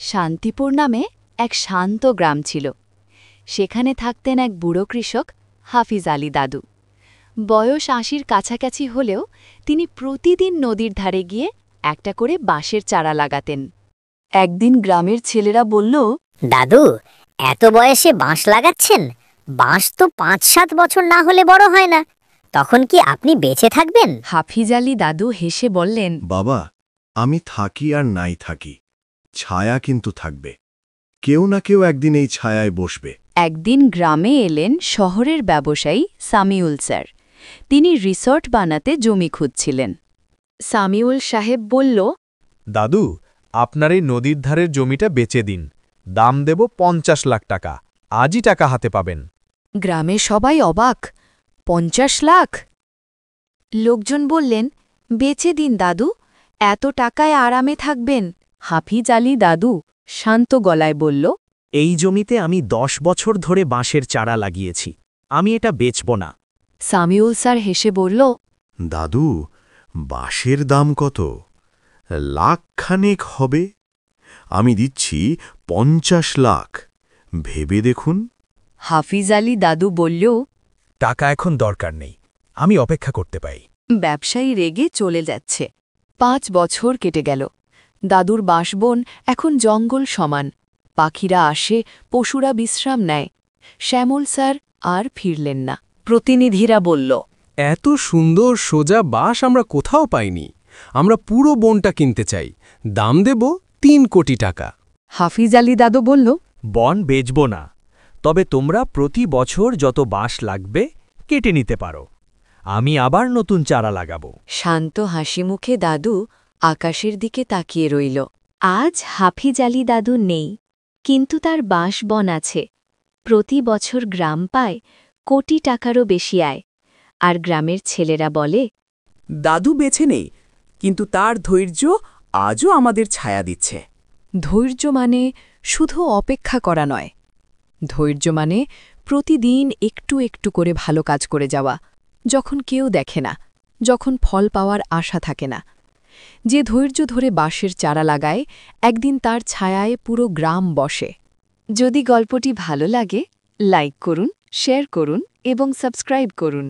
শান্তিপুর নামে এক শান্ত গ্রাম ছিল। সেখানে থাকতেন এক বুড়ো কৃষক হাফিজ আলী দাদু। বয়স ৮০-র কাছাকাছি হলেও তিনি প্রতিদিন নদীর ধারে গিয়ে একটা করে বাঁশের চারা লাগাতেন। একদিন গ্রামের ছেলেরা বলল, দাদু, এত বয়সে বাঁশ লাগাচ্ছেন? বাঁশ তো ৫-৭ বছর না হলে বড় হয় না। তখন কি আপনি বেঁচে থাকবেন? হাফিজ আলী দাদু হেসে বললেন, বাবা, আমি থাকি আর নাই থাকি, ছায়া কিন্তু থাকবে। কেউ না কেউ একদিন এই ছায়ায় বসবে। একদিন গ্রামে এলেন শহরের ব্যবসায়ী সামিউল স্যার। তিনি রিসর্ট বানাতে জমি খুঁজছিলেন। সামিউল সাহেব বলল, দাদু, আপনার এই নদীর ধারের জমিটা বেচে দিন। দাম দেব ৫০ লাখ টাকা। আজই টাকা হাতে পাবেন। গ্রামে সবাই অবাক। ৫০ লাখ! লোকজন বললেন, বেচে দিন দাদু, এত টাকায় আরামে থাকবেন। হাফিজ আলী দাদু শান্ত গলায় বলল, এই জমিতে আমি ১০ বছর ধরে বাঁশের চারা লাগিয়েছি। আমি এটা বেচব না। সামিউল স্যার হেসে বলল, দাদু, বাঁশের দাম কত? লাখখানেক হবে। আমি দিচ্ছি ৫০ লাখ। ভেবে দেখুন। হাফিজ আলী দাদু বলল, টাকা এখন দরকার নেই, আমি অপেক্ষা করতে পাই। ব্যবসায়ী রেগে চলে যাচ্ছে। ৫ বছর কেটে গেল। দাদুর বাসবন এখন জঙ্গল সমান। পাখিরা আসে, পশুরা বিশ্রাম নেয়। শ্যামল স্যার আর ফিরলেন না। প্রতিনিধিরা বলল, এত সুন্দর সোজা বাঁশ আমরা কোথাও পাইনি। আমরা পুরো বনটা কিনতে চাই। দাম দেব ৩ কোটি টাকা। হাফিজ আলী দাদু বলল, বন বেচব না, তবে তোমরা প্রতি বছর যত বাঁশ লাগবে কেটে নিতে পারো। আমি আবার নতুন চারা লাগাবো। শান্ত হাসিমুখে দাদু আকাশের দিকে তাকিয়ে রইল। আজ হাফিজ আলী দাদু নেই, কিন্তু তার বাঁশবন আছে। প্রতি বছর গ্রাম পায় কোটি টাকারও বেশি আয়। আর গ্রামের ছেলেরা বলে, দাদু বেছে নেই, কিন্তু তার ধৈর্য আজও আমাদের ছায়া দিচ্ছে। ধৈর্য মানে শুধু অপেক্ষা করা নয়। ধৈর্য মানে প্রতিদিন একটু একটু করে ভালো কাজ করে যাওয়া, যখন কেউ দেখে না, যখন ফল পাওয়ার আশা থাকে না। যে ধৈর্য ধরে বাঁশের চারা লাগায়, একদিন তার ছায়ায় পুরো গ্রাম বসে। যদি গল্পটি ভালো লাগে, লাইক করুন, শেয়ার করুন এবং সাবস্ক্রাইব করুন।